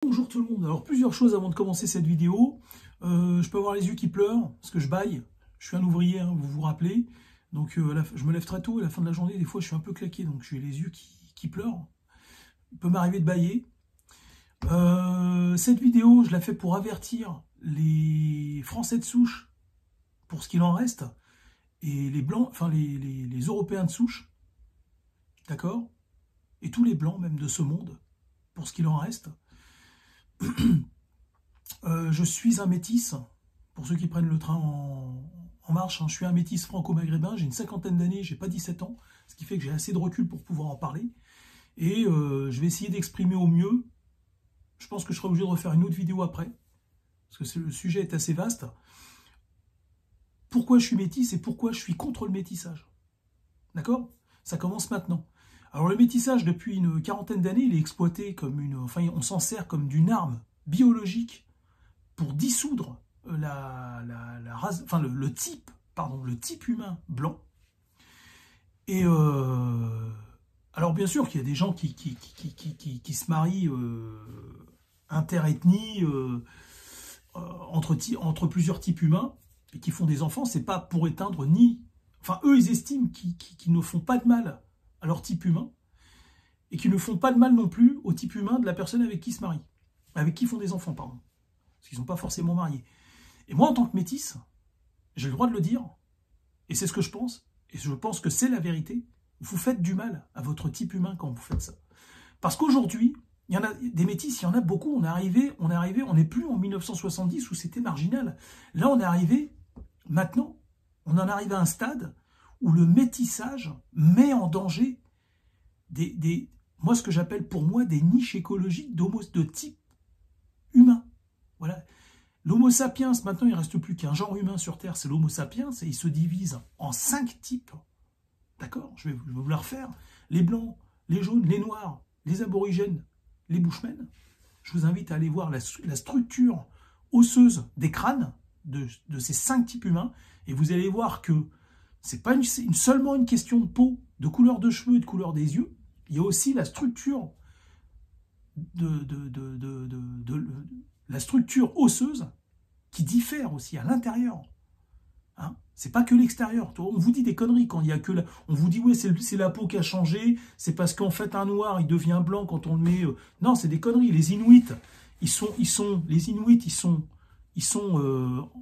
Bonjour tout le monde. Alors plusieurs choses avant de commencer cette vidéo. Je peux avoir les yeux qui pleurent parce que je bâille. Je suis un ouvrier, hein, vous vous rappelez. Donc je me lève très tôt et à la fin de la journée, des fois je suis un peu claqué, donc j'ai les yeux qui pleurent. Il peut m'arriver de bâiller. Cette vidéo, je la fais pour avertir les Français de souche, pour ce qu'il en reste, et les Blancs, enfin les Européens de souche, d'accord? Et tous les Blancs même de ce monde, pour ce qu'il en reste. Je suis un métis, pour ceux qui prennent le train en marche, hein, je suis un métis franco-maghrébin, j'ai une cinquantaine d'années, j'ai pas 17 ans, ce qui fait que j'ai assez de recul pour pouvoir en parler. Et je vais essayer d'exprimer au mieux. Je pense que je serai obligé de refaire une autre vidéo après, parce que le sujet est assez vaste. Pourquoi je suis métis et pourquoi je suis contre le métissage. D'accord? Ça commence maintenant. Alors le métissage, depuis une quarantaine d'années, il est exploité comme une... Enfin, on s'en sert comme d'une arme biologique pour dissoudre la race, enfin le type humain blanc. Et alors bien sûr qu'il y a des gens qui se marient interethnies entre plusieurs types humains et qui font des enfants. C'est pas pour éteindre ni... Enfin, eux, ils estiment qu'ils ne font pas de mal à leur type humain et qu'ils ne font pas de mal non plus au type humain de la personne avec qui ils se marient. Avec qui ils font des enfants, pardon. Parce qu'ils ne sont pas forcément mariés. Et moi, en tant que métis, j'ai le droit de le dire, et c'est ce que je pense, et je pense que c'est la vérité, vous faites du mal à votre type humain quand vous faites ça. Parce qu'aujourd'hui, il y en a des métis, il y en a beaucoup, on n'est plus en 1970 où c'était marginal. Là, on est arrivé, maintenant, on en arrive à un stade où le métissage met en danger moi, ce que j'appelle pour moi des niches écologiques de type humain. Voilà. L'homo sapiens, maintenant, il ne reste plus qu'un genre humain sur Terre, c'est l'homo sapiens, et il se divise en 5 types. D'accord? Je vais vous la refaire. Les blancs, les jaunes, les noirs, les aborigènes, les bushmen. Je vous invite à aller voir la structure osseuse des crânes de ces 5 types humains, et vous allez voir que ce n'est pas seulement une question de peau, de couleur de cheveux et de couleur des yeux, il y a aussi la structure la structure osseuse qui diffère aussi à l'intérieur. Hein, c'est pas que l'extérieur. On vous dit des conneries quand il y a que on vous dit oui, c'est la peau qui a changé, c'est parce qu'en fait un noir il devient blanc quand on le met. Non, c'est des conneries. Les Inuits, ils sont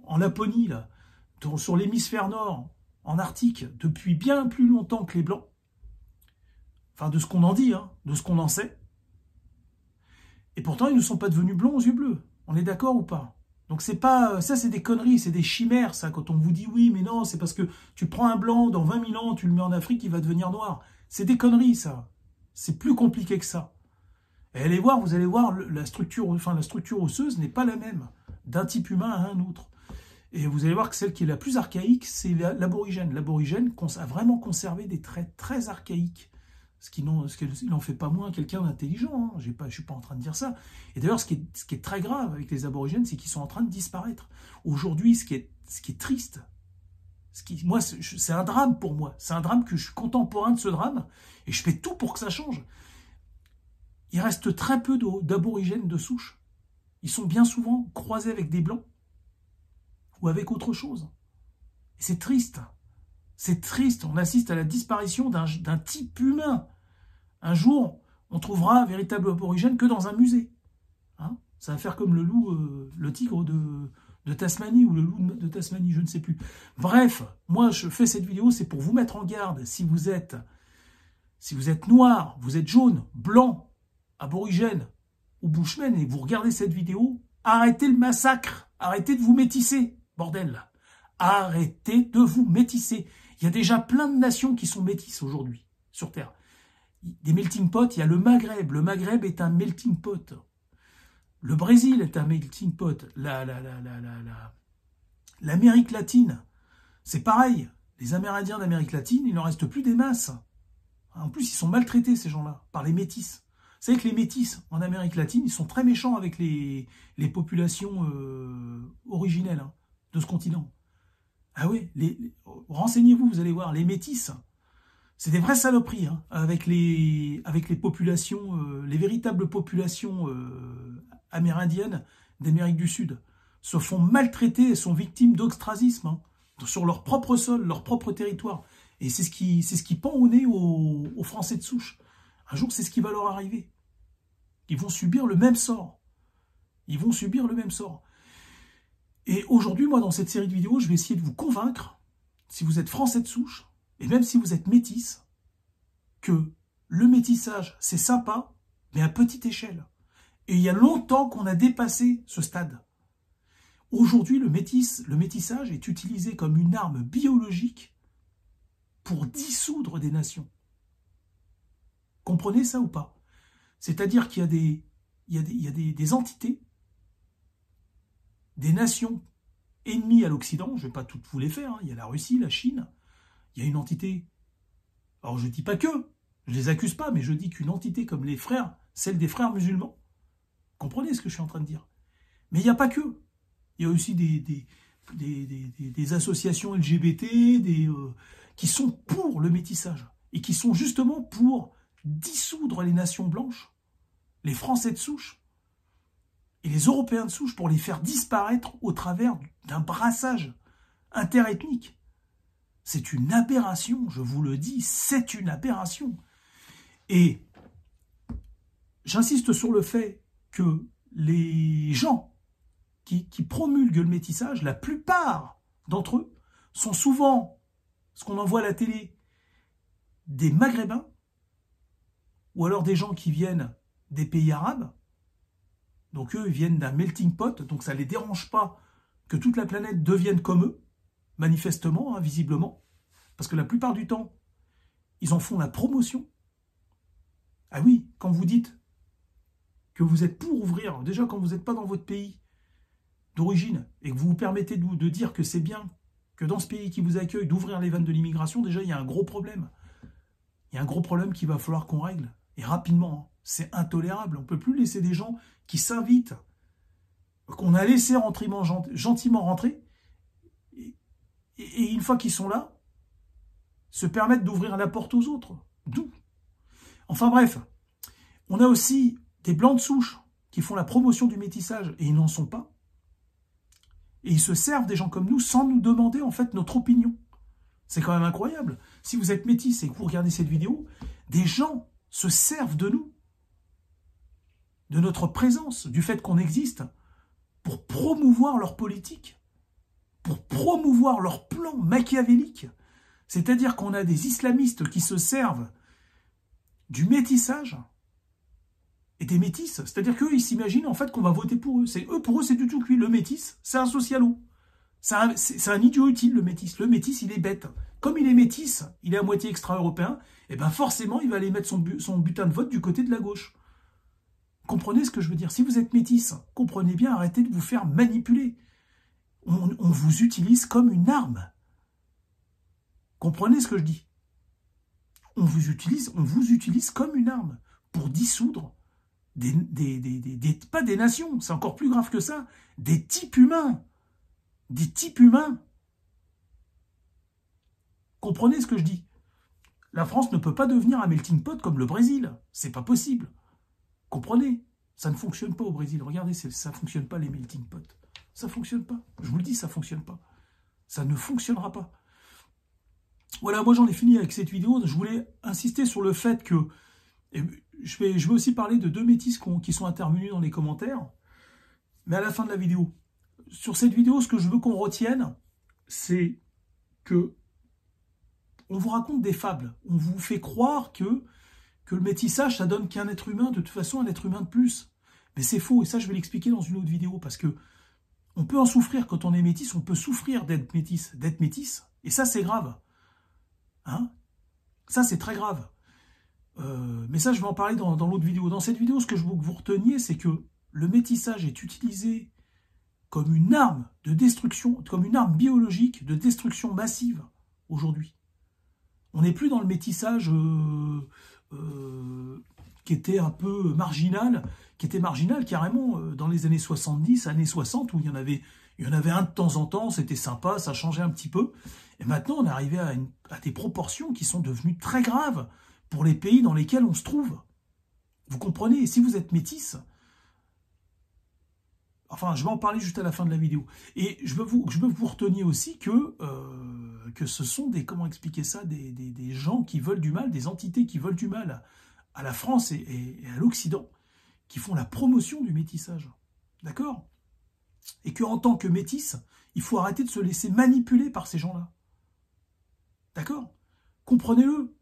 en Laponie là, sur l'hémisphère nord, en Arctique, depuis bien plus longtemps que les blancs. Enfin, de ce qu'on en dit, hein, de ce qu'on en sait. Et pourtant, ils ne sont pas devenus blonds aux yeux bleus. On est d'accord ou pas? Donc c'est pas, ça c'est des conneries, c'est des chimères, ça, quand on vous dit oui, mais non, c'est parce que tu prends un blanc, dans 20 000 ans, tu le mets en Afrique, il va devenir noir. C'est des conneries, ça. C'est plus compliqué que ça. Et allez voir, vous allez voir, la structure osseuse n'est pas la même d'un type humain à un autre. Et vous allez voir que celle qui est la plus archaïque, c'est l'aborigène. L'aborigène a vraiment conservé des traits très archaïques. Ce qui n'en fait pas moins quelqu'un d'intelligent, hein. Je ne suis pas en train de dire ça. Et d'ailleurs, ce qui est très grave avec les aborigènes, c'est qu'ils sont en train de disparaître. Aujourd'hui, ce qui est triste, moi, c'est un drame pour moi. C'est un drame que je suis contemporain de ce drame, et je fais tout pour que ça change. Il reste très peu d'aborigènes de souche. Ils sont bien souvent croisés avec des blancs, ou avec autre chose. Et c'est triste. C'est triste, on assiste à la disparition d'un type humain. Un jour, on trouvera un véritable aborigène que dans un musée. Hein, ça va faire comme le tigre de Tasmanie ou le loup de Tasmanie, je ne sais plus. Bref, moi je fais cette vidéo, c'est pour vous mettre en garde. Si vous êtes noir, vous êtes jaune, blanc, aborigène ou bushman et vous regardez cette vidéo, arrêtez le massacre, arrêtez de vous métisser, bordel. Arrêtez de vous métisser. Il y a déjà plein de nations qui sont métisses aujourd'hui sur Terre. Des melting pots, il y a le Maghreb. Le Maghreb est un melting pot. Le Brésil est un melting pot. L'Amérique latine, c'est pareil. Les Amérindiens d'Amérique latine, il n'en reste plus des masses. En plus, ils sont maltraités, ces gens-là, par les métis. Vous savez que les métis en Amérique latine, ils sont très méchants avec les populations originelles, hein, de ce continent. Ah oui, renseignez-vous, vous allez voir, les métis, C'est des vraies saloperies, hein, avec les populations, les véritables populations amérindiennes d'Amérique du Sud se font maltraiter et sont victimes d'ostracisme, hein, sur leur propre sol, leur propre territoire. Et c'est ce qui pend au nez aux Français de souche. Un jour, c'est ce qui va leur arriver. Ils vont subir le même sort. Ils vont subir le même sort. Et aujourd'hui, moi, dans cette série de vidéos, je vais essayer de vous convaincre, si vous êtes Français de souche, et même si vous êtes métis, que le métissage, c'est sympa, mais à petite échelle. Et il y a longtemps qu'on a dépassé ce stade. Aujourd'hui, le métissage est utilisé comme une arme biologique pour dissoudre des nations. Comprenez ça ou pas? C'est-à-dire qu'il y a des entités, des nations ennemies à l'Occident, je ne vais pas toutes vous les faire, hein. Il y a la Russie, la Chine, il y a une entité, alors je ne dis pas que, je ne les accuse pas, mais je dis qu'une entité comme les frères, celle des frères musulmans, comprenez ce que je suis en train de dire. Mais il n'y a pas que, il y a aussi des associations LGBT qui sont pour le métissage, et qui sont justement pour dissoudre les nations blanches, les Français de souche, et les Européens de souche, pour les faire disparaître au travers d'un brassage interethnique. C'est une aberration, je vous le dis, c'est une aberration. Et j'insiste sur le fait que les gens qui promulguent le métissage, la plupart d'entre eux sont souvent, ce qu'on en voit à la télé, des Maghrébins, ou alors des gens qui viennent des pays arabes. Donc eux, ils viennent d'un melting pot, donc ça ne les dérange pas que toute la planète devienne comme eux, manifestement, hein, visiblement, parce que la plupart du temps, ils en font la promotion. Ah oui, quand vous dites que vous êtes pour ouvrir, déjà quand vous n'êtes pas dans votre pays d'origine, et que vous vous permettez de dire que c'est bien que dans ce pays qui vous accueille, d'ouvrir les vannes de l'immigration, déjà il y a un gros problème. Il y a un gros problème qu'il va falloir qu'on règle, et rapidement. C'est intolérable, on ne peut plus laisser des gens qui s'invitent, qu'on a laissé gentiment rentrer, et une fois qu'ils sont là, se permettre d'ouvrir la porte aux autres. D'où? Enfin bref, on a aussi des blancs de souche qui font la promotion du métissage, et ils n'en sont pas. Et ils se servent des gens comme nous sans nous demander en fait notre opinion. C'est quand même incroyable. Si vous êtes métis et que vous regardez cette vidéo, des gens se servent de nous, de notre présence, du fait qu'on existe, pour promouvoir leur politique, pour promouvoir leur plan machiavélique. C'est-à-dire qu'on a des islamistes qui se servent du métissage et des métis. C'est-à-dire qu'eux, ils s'imaginent en fait qu'on va voter pour eux. Pour eux, c'est du tout cuit. Le métis, c'est un socialo. C'est un idiot utile, le métis. Le métis, il est bête. Comme il est métis, il est à moitié extra-européen, et bien forcément, il va aller mettre son butin de vote du côté de la gauche. Comprenez ce que je veux dire? Si vous êtes métis, comprenez bien, arrêtez de vous faire manipuler. On vous utilise comme une arme. Comprenez ce que je dis? On vous utilise comme une arme pour dissoudre pas des nations, c'est encore plus grave que ça, des types humains. Des types humains. Comprenez ce que je dis? La France ne peut pas devenir un melting pot comme le Brésil. C'est pas possible. Comprenez? Ça ne fonctionne pas au Brésil. Regardez, ça ne fonctionne pas les melting pot. Ça ne fonctionne pas. Je vous le dis, ça ne fonctionne pas. Ça ne fonctionnera pas. Voilà, moi j'en ai fini avec cette vidéo. Je voulais insister sur le fait que... Je vais aussi parler de deux métis qui sont intervenus dans les commentaires. Mais à la fin de la vidéo. Sur cette vidéo, ce que je veux qu'on retienne, c'est que on vous raconte des fables. On vous fait croire que le métissage, ça donne qu'un être humain, de toute façon, un être humain de plus. Mais c'est faux, et ça, je vais l'expliquer dans une autre vidéo, parce que on peut en souffrir quand on est métis, on peut souffrir d'être métis, et ça, c'est grave. Hein? Ça, c'est très grave. Mais ça, je vais en parler dans l'autre vidéo. Dans cette vidéo, ce que je veux que vous reteniez, c'est que le métissage est utilisé comme une arme de destruction, comme une arme biologique de destruction massive aujourd'hui. On n'est plus dans le métissage qui était un peu marginal, qui était marginal carrément dans les années 70, années 60, où il y en avait Il y en avait un de temps en temps, c'était sympa, ça changeait un petit peu. Et maintenant, on est arrivé à des proportions qui sont devenues très graves pour les pays dans lesquels on se trouve. Vous comprenez? Et si vous êtes métis, enfin, je vais en parler juste à la fin de la vidéo. Et je veux que vous reteniez aussi que ce sont des, comment expliquer ça, des gens qui veulent du mal, des entités qui veulent du mal à la France et à l'Occident, qui font la promotion du métissage. D'accord? Et qu'en tant que métis, il faut arrêter de se laisser manipuler par ces gens-là. D'accord? Comprenez-le.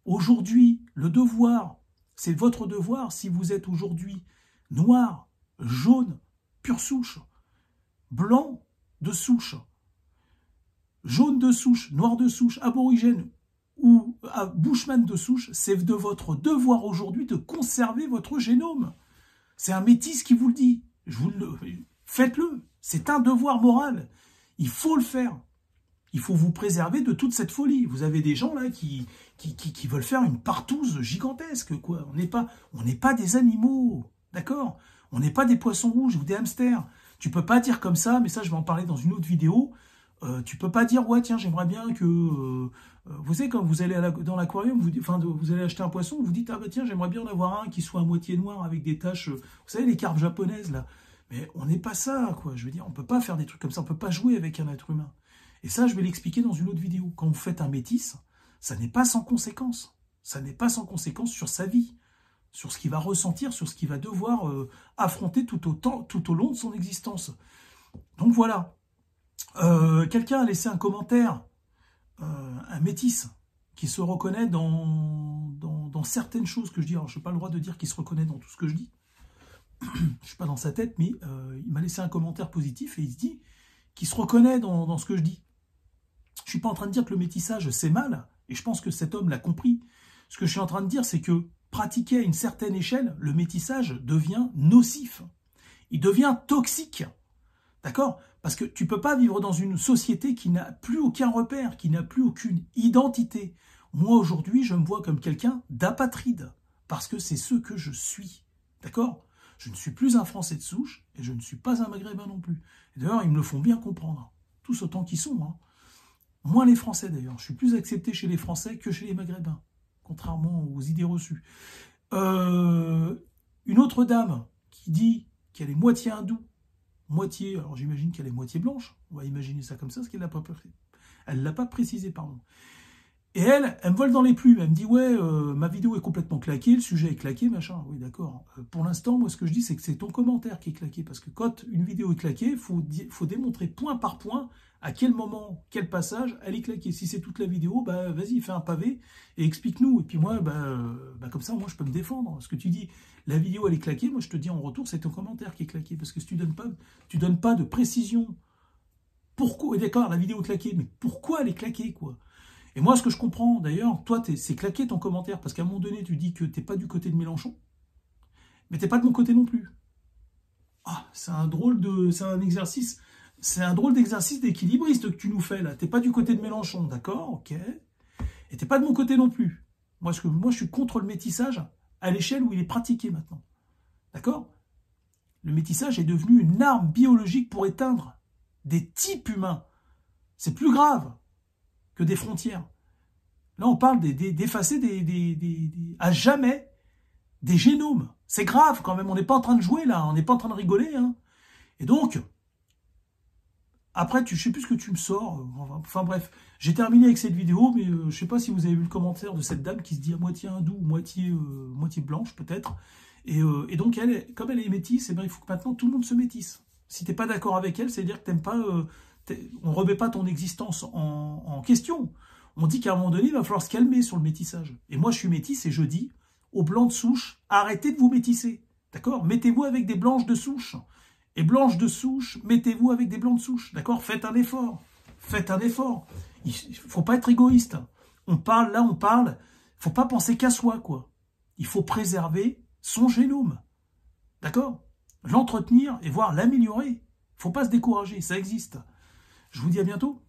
Aujourd'hui, le devoir, c'est votre devoir, si vous êtes aujourd'hui noir, jaune, pure souche, blanc de souche, jaune de souche, noir de souche, aborigène ou bushman de souche, c'est de votre devoir aujourd'hui de conserver votre génome. C'est un métis qui vous le dit. Faites-le. C'est un devoir moral. Il faut le faire. Il faut vous préserver de toute cette folie. Vous avez des gens là qui veulent faire une partouze gigantesque, quoi. On n'est pas des animaux, d'accord? On n'est pas des poissons rouges ou des hamsters. Tu peux pas dire comme ça, mais ça je vais en parler dans une autre vidéo. Tu peux pas dire, ouais tiens, j'aimerais bien que... vous savez, quand vous allez dans l'aquarium, vous allez acheter un poisson, vous dites, ah bah tiens, j'aimerais bien en avoir un qui soit à moitié noir avec des taches... vous savez, les carpes japonaises, là. Mais on n'est pas ça, quoi. Je veux dire, on peut pas faire des trucs comme ça, on peut pas jouer avec un être humain. Et ça, je vais l'expliquer dans une autre vidéo. Quand vous faites un métis, ça n'est pas sans conséquence. Ça n'est pas sans conséquence sur sa vie, sur ce qu'il va ressentir, sur ce qu'il va devoir affronter tout au long de son existence. Donc voilà. Quelqu'un a laissé un commentaire, un métis, qui se reconnaît dans certaines choses que je dis. Alors, je n'ai pas le droit de dire qu'il se reconnaît dans tout ce que je dis. Je ne suis pas dans sa tête, mais il m'a laissé un commentaire positif et il se dit qu'il se reconnaît dans ce que je dis. Je ne suis pas en train de dire que le métissage, c'est mal, et je pense que cet homme l'a compris. Ce que je suis en train de dire, c'est que pratiquer à une certaine échelle, le métissage devient nocif. Il devient toxique. D'accord? Parce que tu ne peux pas vivre dans une société qui n'a plus aucun repère, qui n'a plus aucune identité. Moi, aujourd'hui, je me vois comme quelqu'un d'apatride, parce que c'est ce que je suis. D'accord? Je ne suis plus un Français de souche, et je ne suis pas un Maghrébin non plus. Et d'ailleurs, ils me le font bien comprendre. Tous autant qu'ils sont. Hein. Moins les Français, d'ailleurs. Je suis plus accepté chez les Français que chez les Maghrébins, contrairement aux idées reçues. Une autre dame qui dit qu'elle est moitié hindoue, moitié, alors j'imagine qu'elle est moitié blanche, on va imaginer ça comme ça, parce qu'elle l'a pas précisé. Elle l'a pas précisé, pardon. Et elle me vole dans les plumes, elle me dit, ouais, ma vidéo est complètement claquée, le sujet est claqué, machin, oui d'accord. Pour l'instant, moi ce que je dis, c'est que c'est ton commentaire qui est claqué, parce que quand une vidéo est claquée, il faut démontrer point par point à quel moment, quel passage, elle est claquée. Si c'est toute la vidéo, bah vas-y, fais un pavé et explique-nous. Et puis moi, comme ça, moi je peux me défendre. Parce que tu dis, la vidéo elle est claquée, moi je te dis en retour, c'est ton commentaire qui est claqué. Parce que si tu donnes pas de précision, pourquoi, d'accord, la vidéo est claquée, mais pourquoi elle est claquée, quoi? Et moi, ce que je comprends, d'ailleurs, toi, c'est claqué ton commentaire, parce qu'à un moment donné, tu dis que t'es pas du côté de Mélenchon, mais t'es pas de mon côté non plus. Ah, c'est un drôle d'exercice d'équilibriste que tu nous fais, là. T'es pas du côté de Mélenchon, d'accord, ok. Et t'es pas de mon côté non plus. Moi, je suis contre le métissage à l'échelle où il est pratiqué maintenant. D'accord? Le métissage est devenu une arme biologique pour éteindre des types humains. C'est plus grave que des frontières. Là, on parle d'effacer à jamais des génomes. C'est grave quand même, on n'est pas en train de jouer là, on n'est pas en train de rigoler. Hein. Et donc, après, je ne sais plus ce que tu me sors. Enfin bref, j'ai terminé avec cette vidéo, mais je ne sais pas si vous avez vu le commentaire de cette dame qui se dit à moitié hindoue, moitié blanche peut-être. Et donc, comme elle est métisse, il faut que maintenant tout le monde se métisse. Si tu n'es pas d'accord avec elle, c'est-à-dire que tu n'aimes pas... on ne remet pas ton existence en question. On dit qu'à un moment donné, il va falloir se calmer sur le métissage. Et moi, je suis métisse et je dis aux blancs de souche, arrêtez de vous métisser. D'accord? Mettez-vous avec des blanches de souche. Et blanches de souche, mettez-vous avec des blancs de souche. D'accord? Faites un effort. Faites un effort. Il ne faut pas être égoïste. On parle, là, on parle. Il ne faut pas penser qu'à soi, quoi. Il faut préserver son génome. D'accord? L'entretenir et voir l'améliorer. Il ne faut pas se décourager, ça existe. Je vous dis à bientôt.